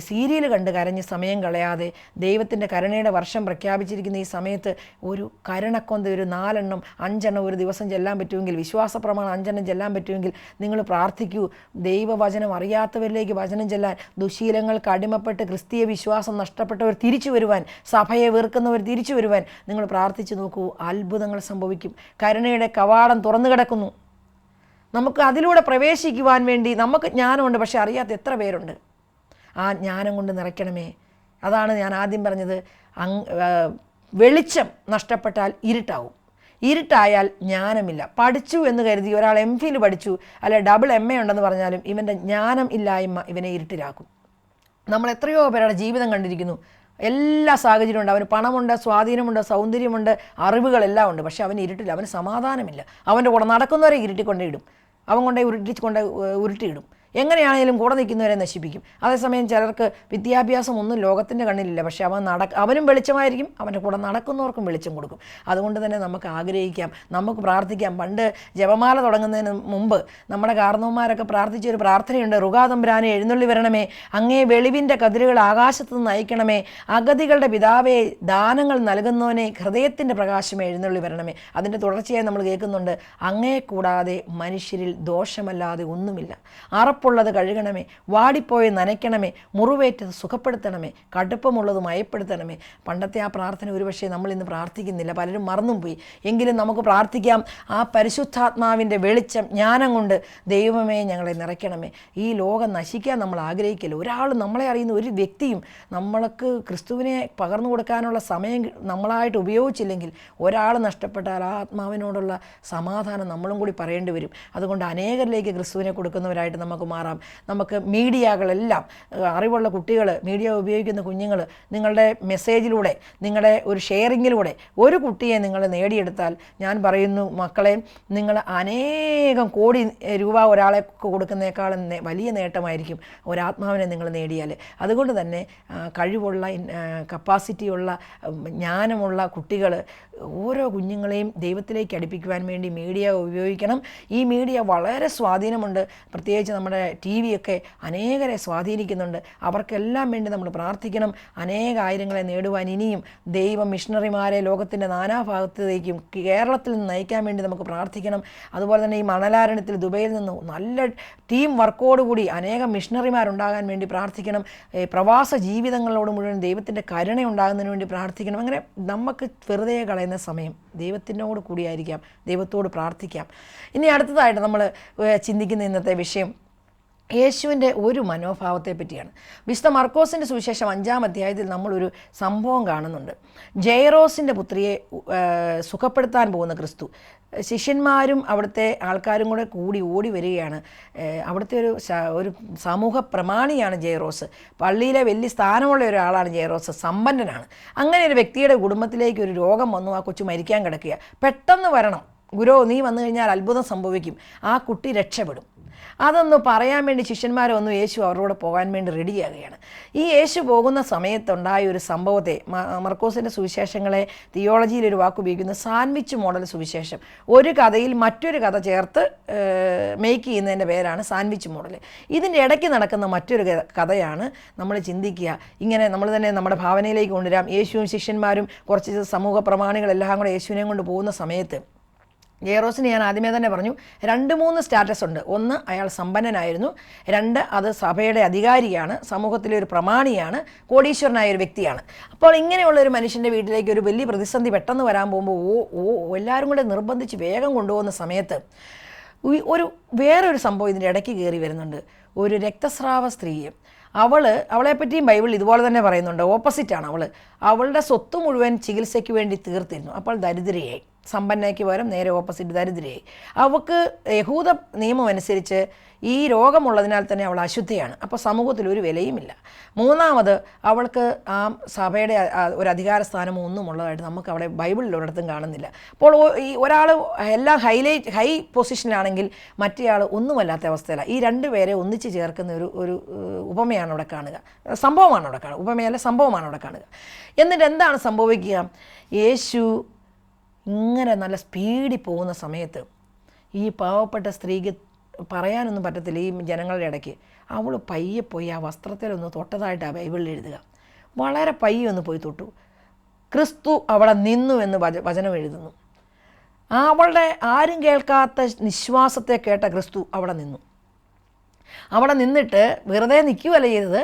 C: സീരിയൽ കണ്ട് കരഞ്ഞ് സമയം കളയാതെ ദൈവത്തിൻ്റെ കരുണയുടെ വർഷം പ്രഖ്യാപിച്ചിരിക്കുന്ന ഈ സമയത്ത് ഒരു കരുണക്കൊന്ത, ഒരു 4 എണ്ണം 5 എണ്ണം ഒരു ദിവസം ചെല്ലാൻ പറ്റുമെങ്കിൽ, വിശ്വാസ പ്രമാണം 5 എണ്ണം ചെല്ലാൻ പറ്റുമെങ്കിൽ നിങ്ങൾ പ്രാർത്ഥിക്കൂ. ദൈവവചനം അറിയാത്തവരിലേക്ക് വചനം ചെല്ലാൻ, ദുശീലങ്ങൾക്ക് അടിമപ്പെട്ട് ക്രിസ്തീയ വിശ്വാസം നഷ്ടപ്പെട്ടവർ തിരിച്ചു വരുവാൻ, സഭയെ വെറുക്കുന്നവർ തിരിച്ചു വരുവാൻ നിങ്ങൾ പ്രാർത്ഥിച്ചു നോക്കൂ. അത്ഭുതങ്ങൾ സംഭവിക്കും. കരുണയുടെ കവാടം തുറന്നു കിടക്കുന്നു. നമുക്ക് അതിലൂടെ പ്രവേശിക്കുവാൻ വേണ്ടി നമുക്ക് ജ്ഞാനമുണ്ട്, പക്ഷെ അറിയാത്ത എത്ര പേരുണ്ട്? ആ ജ്ഞാനം കൊണ്ട് നിറയ്ക്കണമേ. അതാണ് ഞാൻ ആദ്യം പറഞ്ഞത്. വെളിച്ചം നഷ്ടപ്പെട്ടാൽ ഇരുട്ടാവും. ഇരുട്ടായാൽ ജ്ഞാനമില്ല. പഠിച്ചു എന്ന് കരുതി ഒരാൾ MPhil പഠിച്ചു, അല്ലെ ഡബിൾ MA ഉണ്ടെന്ന് പറഞ്ഞാലും ഇവൻ്റെ ജ്ഞാനം ഇല്ലായ്മ ഇവനെ ഇരുട്ടിലാക്കും. നമ്മൾ എത്രയോ പേരുടെ ജീവിതം കണ്ടിരിക്കുന്നു. എല്ലാ സാഹചര്യവും ഉണ്ട്. അവന് പണമുണ്ട്, സ്വാധീനമുണ്ട്, സൗന്ദര്യമുണ്ട്, അറിവുകളെല്ലാം ഉണ്ട്. പക്ഷെ അവന് ഇരുട്ടില്ല, അവന് സമാധാനമില്ല. അവൻ്റെ കൂടെ നടക്കുന്നവരെ ഇരുട്ടിക്കൊണ്ടേ അവൻ കൊണ്ടേ ഉരുട്ടിയിടും. എങ്ങനെയാണെങ്കിലും കൂടെ നിൽക്കുന്നവരെ നശിപ്പിക്കും. അതേസമയം ചിലർക്ക് വിദ്യാഭ്യാസം ഒന്നും ലോകത്തിൻ്റെ കണ്ണിലില്ല, പക്ഷെ അവനും വെളിച്ചമായിരിക്കും, അവൻ്റെ കൂടെ നടക്കുന്നവർക്കും വെളിച്ചം കൊടുക്കും. അതുകൊണ്ട് തന്നെ നമുക്ക് ആഗ്രഹിക്കാം, നമുക്ക് പ്രാർത്ഥിക്കാം. പണ്ട് ജപമാല തുടങ്ങുന്നതിന് മുമ്പ് നമ്മുടെ കാർന്നവന്മാരൊക്കെ പ്രാർത്ഥിച്ചൊരു പ്രാർത്ഥനയുണ്ട്. റുകാതമ്പുരാനെ എഴുന്നള്ളി വരണമേ, അങ്ങേ വെളിവിൻ്റെ കതിരുകൾ ആകാശത്ത് നിന്ന് അയക്കണമേ, അഗതികളുടെ പിതാവേ, ദാനങ്ങൾ നൽകുന്നവനെ, ഹൃദയത്തിൻ്റെ പ്രകാശമേ എഴുന്നള്ളി വരണമേ. അതിൻ്റെ തുടർച്ചയായി നമ്മൾ കേൾക്കുന്നുണ്ട്, അങ്ങേ കൂടാതെ മനുഷ്യരിൽ ദോഷമല്ലാതെ ഒന്നുമില്ല. ഉള്ളത് കഴുകണമേ, വാടിപ്പോയി നനയ്ക്കണമേ, മുറിവേറ്റത് സുഖപ്പെടുത്തണമേ, കടുപ്പമുള്ളത് മയപ്പെടുത്തണമേ. പണ്ടത്തെ ആ പ്രാർത്ഥന ഒരുപക്ഷെ നമ്മൾ ഇന്ന് പ്രാർത്ഥിക്കുന്നില്ല, പലരും മറന്നും പോയി. എങ്കിലും നമുക്ക് പ്രാർത്ഥിക്കാം. ആ പരിശുദ്ധാത്മാവിൻ്റെ വെളിച്ചം, ജ്ഞാനം കൊണ്ട് ദൈവമേ ഞങ്ങളെ നിറയ്ക്കണമേ. ഈ ലോകം നശിക്കാൻ നമ്മൾ ആഗ്രഹിക്കില്ല. ഒരാൾ, നമ്മളെ അറിയുന്ന ഒരു വ്യക്തിയും നമ്മൾക്ക് ക്രിസ്തുവിനെ പകർന്നു കൊടുക്കാനുള്ള സമയം നമ്മളായിട്ട് ഉപയോഗിച്ചില്ലെങ്കിൽ, ഒരാൾ നഷ്ടപ്പെട്ടാൽ ആ ആത്മാവിനോടുള്ള സമാധാനം നമ്മളും കൂടി പറയേണ്ടി വരും. അതുകൊണ്ട് അനേകരിലേക്ക് ക്രിസ്തുവിനെ കൊടുക്കുന്നവരായിട്ട് നമുക്ക് മാറാം. നമുക്ക് മീഡിയകളെല്ലാം, അറിവുള്ള കുട്ടികൾ, മീഡിയ ഉപയോഗിക്കുന്ന കുഞ്ഞുങ്ങൾ, നിങ്ങളുടെ മെസ്സേജിലൂടെ, നിങ്ങളുടെ ഒരു ഷെയറിങ്ങിലൂടെ ഒരു കുട്ടിയെ നിങ്ങൾ നേടിയെടുത്താൽ, ഞാൻ പറയുന്നു മക്കളെ, നിങ്ങൾ അനേകം കോടി രൂപ ഒരാളെ കൊടുക്കുന്നേക്കാളും വലിയ നേട്ടമായിരിക്കും ഒരാത്മാവിനെ നിങ്ങൾ നേടിയാൽ. അതുകൊണ്ട് തന്നെ കഴിവുള്ള, കപ്പാസിറ്റിയുള്ള, ജ്ഞാനമുള്ള കുട്ടികൾ, ഓരോ കുഞ്ഞുങ്ങളെയും ദൈവത്തിലേക്ക് അടുപ്പിക്കുവാൻ വേണ്ടി മീഡിയ ഉപയോഗിക്കണം. ഈ മീഡിയ വളരെ സ്വാധീനമുണ്ട്. പ്രത്യേകിച്ച് നമ്മുടെ TV ഒക്കെ അനേകരെ സ്വാധീനിക്കുന്നുണ്ട്. അവർക്കെല്ലാം വേണ്ടി നമ്മൾ പ്രാർത്ഥിക്കണം. ആയിരങ്ങളെ നേടുവാൻ ഇനിയും ദൈവം മിഷണറിമാരെ ലോകത്തിൻ്റെ നാനാഭാഗത്തേക്കും കേരളത്തിൽ നിന്ന് നയിക്കാൻ വേണ്ടി നമുക്ക് പ്രാർത്ഥിക്കണം. അതുപോലെ തന്നെ ഈ മണലാരണ്യത്തിൽ ദുബൈയിൽ നിന്ന് നല്ല ടീം വർക്കോടുകൂടി അനേകം മിഷണറിമാരുണ്ടാകാൻ വേണ്ടി പ്രാർത്ഥിക്കണം. പ്രവാസ ജീവിതങ്ങളോട് മുഴുവൻ ദൈവത്തിൻ്റെ കരുണ ഉണ്ടാകുന്നതിന് വേണ്ടി പ്രാർത്ഥിക്കണം. അങ്ങനെ നമുക്ക് വെറുതെ കളയുന്ന സമയം ദൈവത്തിനോട് കൂടിയായിരിക്കാം, ദൈവത്തോട് പ്രാർത്ഥിക്കാം. ഇനി അടുത്തതായിട്ട് നമ്മൾ ചിന്തിക്കുന്ന ഇന്നത്തെ വിഷയം, യേശുവിൻ്റെ ഒരു മനോഭാവത്തെ പറ്റിയാണ്. വിശുദ്ധ മർക്കോസിൻ്റെ സുവിശേഷം 5-ാം അധ്യായത്തിൽ നമ്മളൊരു സംഭവം കാണുന്നുണ്ട്. ജയറോസിൻ്റെ പുത്രിയെ സുഖപ്പെടുത്താൻ പോകുന്ന ക്രിസ്തു, ശിഷ്യന്മാരും അവിടുത്തെ ആൾക്കാരും കൂടെ കൂടി ഓടി വരികയാണ്. അവിടുത്തെ ഒരു സമൂഹ പ്രമാണിയാണ് ജയറോസ്. പള്ളിയിലെ വലിയ സ്ഥാനമുള്ള ഒരാളാണ് ജയറോസ്, സമ്പന്നനാണ്. അങ്ങനെ ഒരു വ്യക്തിയുടെ കുടുംബത്തിലേക്ക് ഒരു രോഗം വന്നു, ആ കൊച്ചു മരിക്കാൻ കിടക്കുക. പെട്ടെന്ന് വരണം ഗുരു, നീ വന്നു കഴിഞ്ഞാൽ അത്ഭുതം സംഭവിക്കും, ആ കുട്ടി രക്ഷപ്പെടും. അതൊന്ന് പറയാൻ വേണ്ടി ശിഷ്യന്മാരൊന്നും യേശു അവരോട് പോകാൻ വേണ്ടി റെഡിയാകുകയാണ്. ഈ യേശു പോകുന്ന സമയത്തുണ്ടായ ഒരു സംഭവത്തെ മർക്കോസിൻ്റെ സുവിശേഷങ്ങളെ തിയോളജിയിൽ ഒരു വാക്ക് ഉപയോഗിക്കുന്നത് സാൻഡ്വിച്ച് മോഡൽ സുവിശേഷം. ഒരു കഥയിൽ മറ്റൊരു കഥ ചേർത്ത് മേക്ക് ചെയ്യുന്നതിൻ്റെ പേരാണ് സാൻഡ്വിച്ച് മോഡൽ. ഇതിൻ്റെ ഇടയ്ക്ക് നടക്കുന്ന മറ്റൊരു കഥയാണ് നമ്മൾ ചിന്തിക്കുക. ഇങ്ങനെ നമ്മൾ തന്നെ നമ്മുടെ ഭാവനയിലേക്ക് കൊണ്ടുവരാം. യേശുവും ശിഷ്യന്മാരും കുറച്ച് സമൂഹ പ്രമാണികളെല്ലാം കൂടെ യേശുവിനെയും കൊണ്ട് പോകുന്ന സമയത്ത് ജയറോസിന് ഞാൻ ആദ്യമേ തന്നെ പറഞ്ഞു 2-3 സ്റ്റാറ്റസ് ഉണ്ട്. 1, അയാൾ സമ്പന്നനായിരുന്നു. 2, അത് സഭയുടെ അധികാരിയാണ്, സമൂഹത്തിലെ ഒരു പ്രമാണിയാണ്, കോടീശ്വരനായ ഒരു വ്യക്തിയാണ്. അപ്പോൾ ഇങ്ങനെയുള്ള ഒരു മനുഷ്യൻ്റെ വീട്ടിലേക്ക് ഒരു വലിയ പ്രതിസന്ധി പെട്ടെന്ന് വരാൻ പോകുമ്പോൾ എല്ലാവരും കൂടെ നിർബന്ധിച്ച് വേഗം കൊണ്ടുപോകുന്ന സമയത്ത് വേറൊരു സംഭവം ഇതിൻ്റെ ഇടയ്ക്ക് കയറി വരുന്നുണ്ട്. ഒരു രക്തസ്രാവ സ്ത്രീയെ, അവളെപ്പറ്റിയും ബൈബിളിൽ ഇതുപോലെ തന്നെ പറയുന്നുണ്ട്. ഓപ്പോസിറ്റാണ് അവളുടെ സ്വത്ത് മുഴുവൻ ചികിത്സയ്ക്ക് വേണ്ടി തീർത്തിരുന്നു. അപ്പോൾ ദരിദ്രയായി. സമ്പന്നയ്ക്ക് പകരം നേരെ ഓപ്പോസിറ്റ് ദരിദ്രയായി. അവൾക്ക് യഹൂദ നിയമം അനുസരിച്ച് ഈ രോഗമുള്ളതിനാൽ തന്നെ അവൾ അശുദ്ധയാണ്. അപ്പോൾ സമൂഹത്തിൽ ഒരു വിലയുമില്ല. 3, അവൾക്ക് ആ സഭയുടെ ഒരു അധികാര സ്ഥാനമോ ഒന്നും ഉള്ളതായിട്ട് നമുക്ക് അവിടെ ബൈബിളിൽ ഒരിടത്തും കാണുന്നില്ല. അപ്പോൾ ഈ ഒരാൾ എല്ലാം ഹൈ പൊസിഷനിലാണെങ്കിൽ മറ്റേയാൾ ഒന്നുമല്ലാത്ത അവസ്ഥയിലാണ്. ഈ 2 പേരെ ഒന്നിച്ച് ചേർക്കുന്ന ഒരു ഉപമയാണ് അവിടെ കാണുക, സംഭവമാണ് അവിടെ കാണുക. ഉപമയല്ല, സംഭവമാണ് അവിടെ കാണുക. എന്നിട്ട് എന്താണ് സംഭവിക്കുക? യേശു ഇങ്ങനെ നല്ല സ്പീഡിൽ പോകുന്ന സമയത്ത് ഈ പാവപ്പെട്ട സ്ത്രീക്ക് പറയാനൊന്നും പറ്റത്തില്ല. ഈ ജനങ്ങളുടെ ഇടയ്ക്ക് അവൾ പയ്യെ പോയി ആ വസ്ത്രത്തിലൊന്ന് തൊട്ടതായിട്ടാണ് ബൈബിളിൽ എഴുതുക. വളരെ പയ്യെ ഒന്ന് പോയി തൊട്ടു. ക്രിസ്തു അവിടെ നിന്നു എന്ന് വചനം എഴുതുന്നു. അവളുടെ ആരും കേൾക്കാത്ത നിശ്വാസത്തെ കേട്ട ക്രിസ്തു അവിടെ നിന്നു. അവിടെ നിന്നിട്ട് വെറുതെ നിൽക്കുകയല്ല ചെയ്തത്,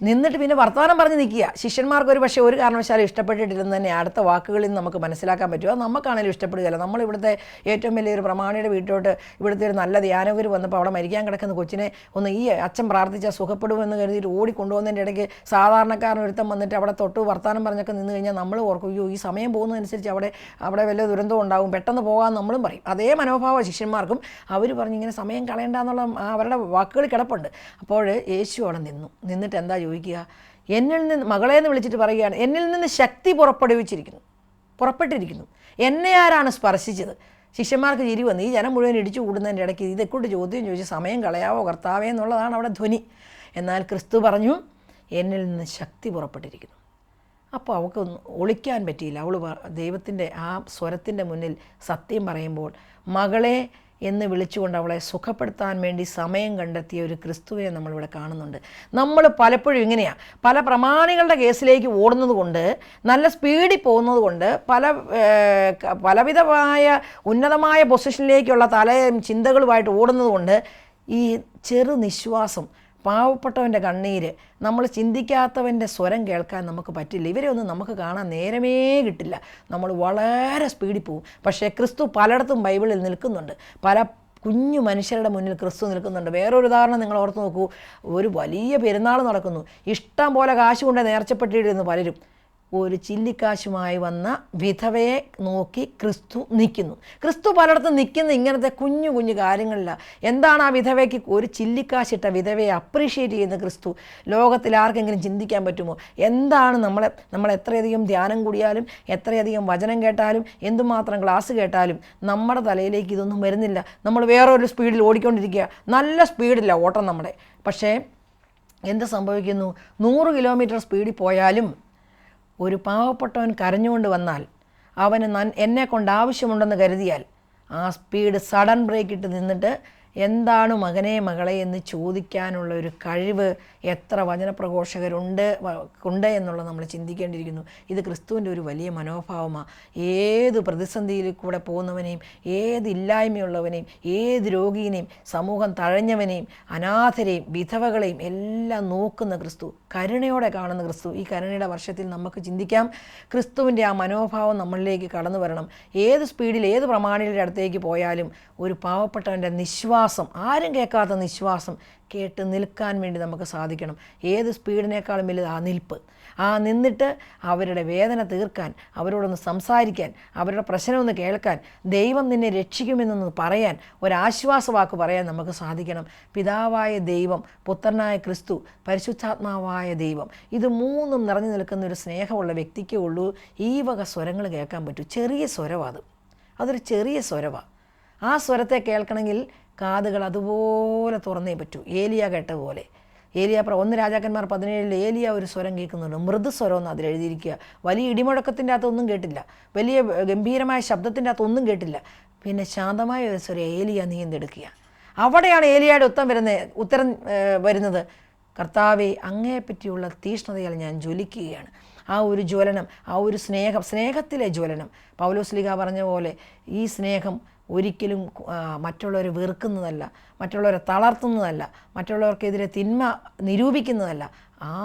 C: നിന്നിട്ട് പിന്നെ വർത്തമാനം പറഞ്ഞ് നിൽക്കുക. ശിഷ്യന്മാർക്ക് ഒരു പക്ഷേ ഒരു കാരണവശാലും ഇഷ്ടപ്പെട്ടിട്ടില്ലെന്ന് തന്നെ അടുത്ത വാക്കുകളിൽ നിന്ന് നമുക്ക് മനസ്സിലാക്കാൻ പറ്റും. അത് നമുക്കാണെങ്കിലും ഇഷ്ടപ്പെടുകയില്ല. നമ്മളിവിടുത്തെ ഏറ്റവും വലിയൊരു പ്രമാണിയുടെ വീട്ടിലോട്ട് ഇവിടുത്തെ ഒരു നല്ല ധ്യാനഗുരു വന്നപ്പോൾ അവിടെ മരിക്കാൻ കിടക്കുന്ന കൊച്ചിനെ ഒന്ന് ഈ അച്ഛൻ പ്രാർത്ഥിച്ചാൽ സുഖപ്പെടുമെന്ന് കരുതിയിട്ട് ഓടിക്കൊണ്ടുപോകുന്നതിൻ്റെ ഇടയ്ക്ക് സാധാരണക്കാരൻ ഒരുത്തം വന്നിട്ട് അവിടെ തൊട്ട് വർത്തമാനം പറഞ്ഞൊക്കെ നിന്ന് കഴിഞ്ഞാൽ നമ്മൾ ഓർക്കും, അയ്യോ ഈ സമയം പോകുന്നതനുസരിച്ച് അവിടെ വലിയ ദുരന്തം ഉണ്ടാവും, പെട്ടെന്ന് പോകാമെന്ന് നമ്മളും പറയും. അതേ മനോഭാവം ശിഷ്യന്മാർക്കും. അവർ പറഞ്ഞ് ഇങ്ങനെ സമയം കളയണ്ട എന്നുള്ള അവരുടെ വാക്കുകൾ കിടപ്പുണ്ട്. അപ്പോൾ യേശു അവിടെ നിന്നിട്ട് എന്താ ചോദിക്കുക? എന്നിൽ നിന്ന് മകളെന്ന് വിളിച്ചിട്ട് പറയുകയാണ്, എന്നിൽ നിന്ന് ശക്തി പുറപ്പെട്ടിരിക്കുന്നു, എന്നെ ആരാണ് സ്പർശിച്ചത്? ശിഷ്യന്മാർക്ക് ചിരി വന്നു. ഈ ജനം മുഴുവൻ ഇടിച്ചു കൂടുന്നതിൻ്റെ ഇടയ്ക്ക് ഇതെക്കൊണ്ട് ചോദ്യം ചോദിച്ച് സമയം കളയാവോ കർത്താവേ എന്നുള്ളതാണ് അവിടെ ധ്വനി. എന്നാൽ ക്രിസ്തു പറഞ്ഞു, എന്നിൽ നിന്ന് ശക്തി പുറപ്പെട്ടിരിക്കുന്നു. അപ്പോൾ അവൾക്കൊന്നും ഒളിക്കാൻ പറ്റിയില്ല. അവൾ ദൈവത്തിൻ്റെ ആ സ്വരത്തിൻ്റെ മുന്നിൽ സത്യം പറയുമ്പോൾ മകളെ എന്ന് വിളിച്ചുകൊണ്ട് അവളെ സുഖപ്പെടുത്താൻ വേണ്ടി സമയം കണ്ടെത്തിയ ഒരു ക്രിസ്തുവിനെ നമ്മളിവിടെ കാണുന്നുണ്ട്. നമ്മൾ പലപ്പോഴും ഇങ്ങനെയാണ്, പല പ്രമാണികളുടെ കേസിലേക്ക് ഓടുന്നത് കൊണ്ട്, നല്ല സ്പീഡിൽ പോകുന്നത് കൊണ്ട്, പലവിധമായ ഉന്നതമായ പൊസിഷനിലേക്കുള്ള ചിന്തകളുമായിട്ട് ഓടുന്നത് കൊണ്ട് ഈ ചെറു നിശ്വാസം, പാവപ്പെട്ടവൻ്റെ കണ്ണീര്, നമ്മൾ ചിന്തിക്കാത്തവൻ്റെ സ്വരം കേൾക്കാൻ നമുക്ക് പറ്റില്ല. ഇവരെ ഒന്നും നമുക്ക് കാണാൻ നേരമേ കിട്ടില്ല. നമ്മൾ വളരെ സ്പീഡിൽ പോകും. പക്ഷേ ക്രിസ്തു പലയിടത്തും ബൈബിളിൽ നിൽക്കുന്നുണ്ട്. പല കുഞ്ഞു മനുഷ്യരുടെ മുന്നിൽ ക്രിസ്തു നിൽക്കുന്നുണ്ട്. വേറൊരു ഉദാഹരണം നിങ്ങൾ ഓർത്ത് നോക്കൂ. ഒരു വലിയ പെരുന്നാൾ നടക്കുന്നു. ഇഷ്ടം പോലെ കാശ് കൊണ്ട് നേർച്ചപ്പെട്ടിരുന്നു പലരും. ഒരു ചില്ലിക്കാശുമായി വന്ന വിധവയെ നോക്കി ക്രിസ്തു നിൽക്കുന്നു. ക്രിസ്തു പലയിടത്തും നിൽക്കുന്ന ഇങ്ങനത്തെ കുഞ്ഞു കുഞ്ഞു കാര്യങ്ങളിലാണ്. എന്താണ് ആ വിധവയ്ക്ക് ഒരു ചില്ലിക്കാശിട്ട വിധവയെ അപ്രീഷിയേറ്റ് ചെയ്യുന്ന ക്രിസ്തു? ലോകത്തിൽ ആർക്കെങ്കിലും ചിന്തിക്കാൻ പറ്റുമോ? എന്താണ് നമ്മൾ എത്രയധികം ധ്യാനം കൂടിയാലും, എത്രയധികം വചനം കേട്ടാലും, എന്തുമാത്രം ക്ലാസ് കേട്ടാലും നമ്മുടെ തലയിലേക്ക് ഇതൊന്നും വരുന്നില്ല. നമ്മൾ വേറൊരു സ്പീഡിൽ ഓടിക്കൊണ്ടിരിക്കുക. നല്ല സ്പീഡില്ല ഓട്ടം നമ്മുടെ. പക്ഷേ എന്ത് സംഭവിക്കുന്നു? 100 കിലോമീറ്റർ സ്പീഡിൽ പോയാലും ഒരു പാവപ്പെട്ടവൻ കരഞ്ഞുകൊണ്ട് വന്നാൽ, അവന് എന്നെ കൊണ്ട് ആവശ്യമുണ്ടെന്ന് കരുതിയാൽ, ആ സ്പീഡ് സഡൻ ബ്രേക്ക് ഇട്ട് നിന്നിട്ട് എന്താണ് മകനെ മകളെ എന്ന് ചോദിക്കാനുള്ള ഒരു കഴിവ് എത്ര വചനപ്രഘോഷകരുണ്ട് എന്നുള്ളത് നമ്മൾ ചിന്തിക്കേണ്ടിയിരിക്കുന്നു. ഇത് ക്രിസ്തുവിൻ്റെ ഒരു വലിയ മനോഭാവമാണ്. ഏത് പ്രതിസന്ധിയിൽ കൂടെ പോകുന്നവനെയും, ഏത് ഇല്ലായ്മയുള്ളവനെയും, ഏത് രോഗിയെയും, സമൂഹം തഴഞ്ഞവനെയും, അനാഥരെയും, വിധവകളെയും എല്ലാം നോക്കുന്ന ക്രിസ്തു, കരുണയോടെ കാണുന്ന ക്രിസ്തു. ഈ കരുണയുടെ വർഷത്തിൽ നമുക്ക് ചിന്തിക്കാം, ക്രിസ്തുവിൻ്റെ ആ മനോഭാവം നമ്മളിലേക്ക് കടന്നു വരണം. ഏത് സ്പീഡിൽ, ഏത് പ്രമാണിയുടെ അടുത്തേക്ക് പോയാലും ഒരു പാവപ്പെട്ടവൻ്റെ നിശ്വാസം നിശ്വാസം, ആരും കേൾക്കാത്ത നിശ്വാസം കേട്ട് നിൽക്കാൻ വേണ്ടി നമുക്ക് സാധിക്കണം. ഏത് സ്പീഡിനേക്കാളും വലുത് ആ നിൽപ്പ്. ആ നിന്നിട്ട് അവരുടെ വേദന തീർക്കാൻ, അവരോടൊന്ന് സംസാരിക്കാൻ, അവരുടെ പ്രശ്നമൊന്ന് കേൾക്കാൻ, ദൈവം നിന്നെ രക്ഷിക്കുമെന്നൊന്ന് പറയാൻ, ഒരാശ്വാസവാക്ക് പറയാൻ നമുക്ക് സാധിക്കണം. പിതാവായ ദൈവം, പുത്രനായ ക്രിസ്തു, പരിശുദ്ധാത്മാവായ ദൈവം, ഇത് മൂന്നും നിറഞ്ഞു നിൽക്കുന്ന ഒരു സ്നേഹമുള്ള വ്യക്തിക്കേ ഉള്ളൂ ഈ വക സ്വരങ്ങൾ കേൾക്കാൻ പറ്റൂ. ചെറിയ സ്വരമാണ് അതൊരു ചെറിയ സ്വരമാണ്. ആ സ്വരത്തെ കേൾക്കണമെങ്കിൽ കാതുകൾ അതുപോലെ തുറന്നേ പറ്റൂ. ഏലിയ കേട്ട പോലെ. ഏലിയ 1 രാജാക്കന്മാർ 17 ഏലിയ ഒരു സ്വരം കേൾക്കുന്നുണ്ട്. മൃദുസ്വരം എന്ന് അതിലെഴുതിയിരിക്കുക. വലിയ ഇടിമുഴക്കത്തിൻ്റെ അകത്തൊന്നും കേട്ടില്ല, വലിയ ഗംഭീരമായ ശബ്ദത്തിൻ്റെ അകത്തൊന്നും കേട്ടില്ല. പിന്നെ ശാന്തമായ ഒരു സ്വരം ഏലിയ നീന്തെടുക്കുക. അവിടെയാണ് ഏലിയയുടെ ഉത്തരം വരുന്നത്. കർത്താവെ, അങ്ങയെപ്പറ്റിയുള്ള തീഷ്ണതയാൽ ഞാൻ ജ്വലിക്കുകയാണ്. ആ ഒരു ജ്വലനം, ആ ഒരു സ്നേഹത്തിലെ ജ്വലനം. പൗലോസ്ലീഹ പറഞ്ഞ പോലെ ഈ സ്നേഹം ഒരിക്കലും മറ്റുള്ളവരെ വെറുക്കുന്നതല്ല, മറ്റുള്ളവരെ തളർത്തുന്നതല്ല, മറ്റുള്ളവർക്കെതിരെ തിന്മ നിരൂപിക്കുന്നതല്ല.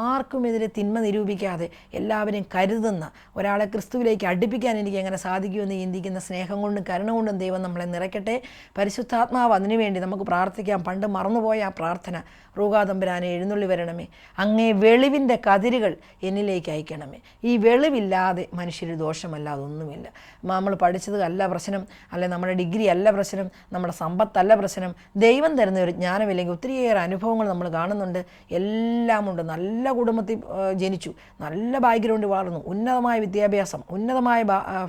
C: ആർക്കുമെതിരെ തിന്മ നിരൂപിക്കാതെ എല്ലാവരെയും കരുതുന്ന ഒരാളെ ക്രിസ്തുവിലേക്ക് അടുപ്പിക്കാൻ എനിക്ക് എങ്ങനെ സാധിക്കുമെന്ന് ചിന്തിക്കുന്ന സ്നേഹം കൊണ്ടും കരുണ കൊണ്ടും ദൈവം നമ്മളെ നിറയ്ക്കട്ടെ. പരിശുദ്ധാത്മാവ് അതിനുവേണ്ടി നമുക്ക് പ്രാർത്ഥിക്കാം. പണ്ട് മറന്നുപോയ ആ പ്രാർത്ഥന, റൂകാതമ്പുരാനെ എഴുന്നള്ളി വരണമേ, അങ്ങേ വെളിവിൻ്റെ കതിരുകൾ എന്നിലേക്ക് അയക്കണമേ. ഈ വെളിവില്ലാതെ മനുഷ്യർ ദോഷമല്ല, അതൊന്നുമില്ല. നമ്മൾ പഠിച്ചത് അല്ല പ്രശ്നം, അല്ലെ നമ്മുടെ ഡിഗ്രി അല്ല പ്രശ്നം, നമ്മുടെ സമ്പത്തല്ല പ്രശ്നം. ദൈവം തരുന്ന ഒരു ജ്ഞാനമില്ലെങ്കിൽ ഒത്തിരിയേറെ അനുഭവങ്ങൾ നമ്മൾ കാണുന്നുണ്ട്. എല്ലാം ഉണ്ട്. നല്ല കുടുംബത്തിൽ ജനിച്ചു, നല്ല ബാക്ക്ഗ്രൗണ്ട് വളർന്നു, ഉന്നതമായ വിദ്യാഭ്യാസം, ഉന്നതമായ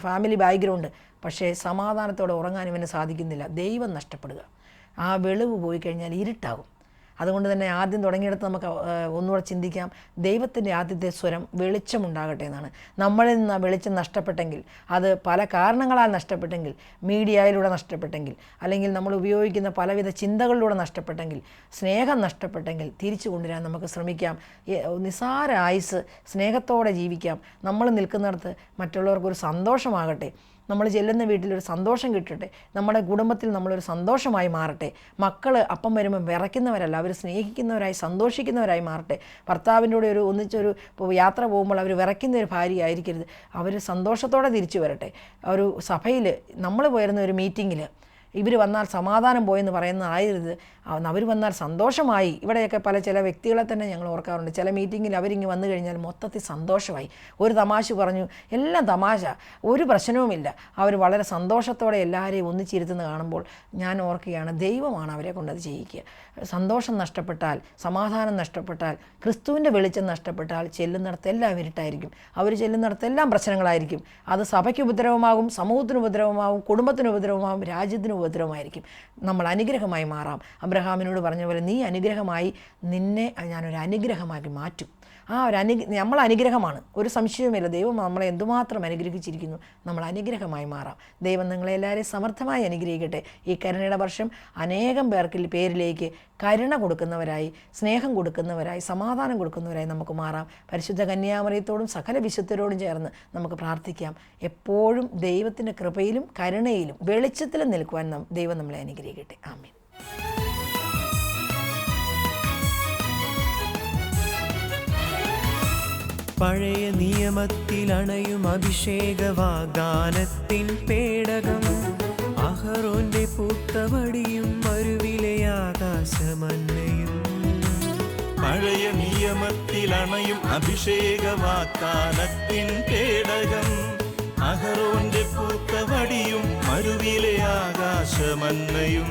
C: ഫാമിലി ബാക്ക്ഗ്രൗണ്ട്, പക്ഷേ സമാധാനത്തോടെ ഉറങ്ങാൻ ഇവന് സാധിക്കുന്നില്ല. ദൈവം നഷ്ടപ്പെടുക. ആ വെളിവ് പോയി കഴിഞ്ഞാൽ ഇരുട്ടാകും. അതുകൊണ്ട് തന്നെ ആദ്യം തുടങ്ങിയെടുത്ത് നമുക്ക് ഒന്നുകൂടെ ചിന്തിക്കാം. ദൈവത്തിൻ്റെ ആദ്യത്തെ സ്വരം വെളിച്ചമുണ്ടാകട്ടെ എന്നാണ്. നമ്മളിൽ നിന്ന് ആ വെളിച്ചം നഷ്ടപ്പെട്ടെങ്കിൽ, അത് പല കാരണങ്ങളാൽ നഷ്ടപ്പെട്ടെങ്കിൽ, മീഡിയയിലൂടെ നഷ്ടപ്പെട്ടെങ്കിൽ, അല്ലെങ്കിൽ നമ്മൾ ഉപയോഗിക്കുന്ന പലവിധ ചിന്തകളിലൂടെ നഷ്ടപ്പെട്ടെങ്കിൽ, സ്നേഹം നഷ്ടപ്പെട്ടെങ്കിൽ തിരിച്ചു കൊണ്ടുവരാൻ നമുക്ക് ശ്രമിക്കാം. നിസാര ആയുസ് സ്നേഹത്തോടെ ജീവിക്കാം. നമ്മൾ നിൽക്കുന്നിടത്ത് മറ്റുള്ളവർക്കൊരു സന്തോഷമാകട്ടെ. നമ്മൾ ചെല്ലുന്ന വീട്ടിലൊരു സന്തോഷം കിട്ടട്ടെ. നമ്മുടെ കുടുംബത്തിൽ നമ്മളൊരു സന്തോഷമായി മാറട്ടെ. മക്കൾ അപ്പം വരുമ്പോൾ വിറയ്ക്കുന്നവരല്ല, അവർ സ്നേഹിക്കുന്നവരായി സന്തോഷിക്കുന്നവരായി മാറട്ടെ. ഭർത്താവിൻ്റെ കൂടെ ഒന്നിച്ചൊരു യാത്ര പോകുമ്പോൾ അവർ വിറയ്ക്കുന്ന ഒരു ഭാര്യ ആയിരിക്കരുത്. അവർ സന്തോഷത്തോടെ തിരിച്ചു വരട്ടെ. ഒരു സഭയിൽ നമ്മൾ പോയിരുന്ന ഒരു മീറ്റിങ്ങിൽ ഇവർ വന്നാൽ സമാധാനം പോയെന്ന് പറയുന്നതായിരുന്നത്, അവർ വന്നാൽ സന്തോഷമായി. ഇവിടെയൊക്കെ ചില വ്യക്തികളെ തന്നെ ഞങ്ങൾ ഓർക്കാറുണ്ട്. ചില മീറ്റിങ്ങിൽ അവരിങ്ങ് വന്നു കഴിഞ്ഞാൽ മൊത്തത്തിൽ സന്തോഷമായി. ഒരു തമാശ പറഞ്ഞു, എല്ലാം തമാശ, ഒരു പ്രശ്നവുമില്ല. അവർ വളരെ സന്തോഷത്തോടെ എല്ലാവരെയും ഒന്നിച്ചിരുത്തുന്ന കാണുമ്പോൾ ഞാൻ ഓർക്കുകയാണ്, ദൈവമാണ് അവരെ കൊണ്ടത് ചെയ്യിക്കുക. സന്തോഷം നഷ്ടപ്പെട്ടാൽ, സമാധാനം നഷ്ടപ്പെട്ടാൽ, ക്രിസ്തുവിൻ്റെ വെളിച്ചം നഷ്ടപ്പെട്ടാൽ ചെല്ലുന്നിടത്തെല്ലാം ഇരുട്ടായിരിക്കും. അവർ ചെല്ലുന്നിടത്തെല്ലാം പ്രശ്നങ്ങളായിരിക്കും. അത് സഭയ്ക്ക് ഉപദ്രവമാകും, സമൂഹത്തിന് ഉപദ്രവമാകും, കുടുംബത്തിന് ഉപദ്രവമാകും, രാജ്യത്തിന് ഉപദ്രവമായിരിക്കും. നമ്മൾ അനുഗ്രഹമായി മാറാം. അബ്രഹാമിനോട് പറഞ്ഞ പോലെ, നീ അനുഗ്രഹമായി, നിന്നെ ഞാനൊരു അനുഗ്രഹമാക്കി മാറ്റും. ആ ഒരു നമ്മൾ അനുഗ്രഹമാണ്, ഒരു സംശയവുമില്ല. ദൈവം നമ്മളെ എന്തുമാത്രം അനുഗ്രഹിച്ചിരിക്കുന്നു. നമ്മൾ അനുഗ്രഹമായി മാറാം. ദൈവം നിങ്ങളെല്ലാവരെയും സമർത്ഥമായി അനുഗ്രഹിക്കട്ടെ. ഈ കരുണയുടെ വർഷം അനേകം പേരിലേക്ക് കരുണ കൊടുക്കുന്നവരായി, സ്നേഹം കൊടുക്കുന്നവരായി, സമാധാനം കൊടുക്കുന്നവരായി നമുക്ക് മാറാം. പരിശുദ്ധ കന്യാമറിയത്തോടും സകല വിശുദ്ധരോടും ചേർന്ന് നമുക്ക് പ്രാർത്ഥിക്കാം. എപ്പോഴും ദൈവത്തിൻ്റെ കൃപയിലും കരുണയിലും വെളിച്ചത്തിലും നിൽക്കുവാൻ ദൈവം നമ്മളെ അനുഗ്രഹിക്കട്ടെ. ആമേൻ.
B: പഴയ നിയമത്തിലണയും അഭിഷേക വാഗ്ദാനത്തിൻ പേടകം, അഹറോന്റെ പൂത്തവടിയും മരുവിലെ ആകാശമന്നയും.
A: പഴയ നിയമത്തിലണയും അഭിഷേക വാഗ്ദാനത്തിൻ പേടകം, അഹറോന്റെ പൂത്തവടിയും മരുവിലെ ആകാശമന്നയും.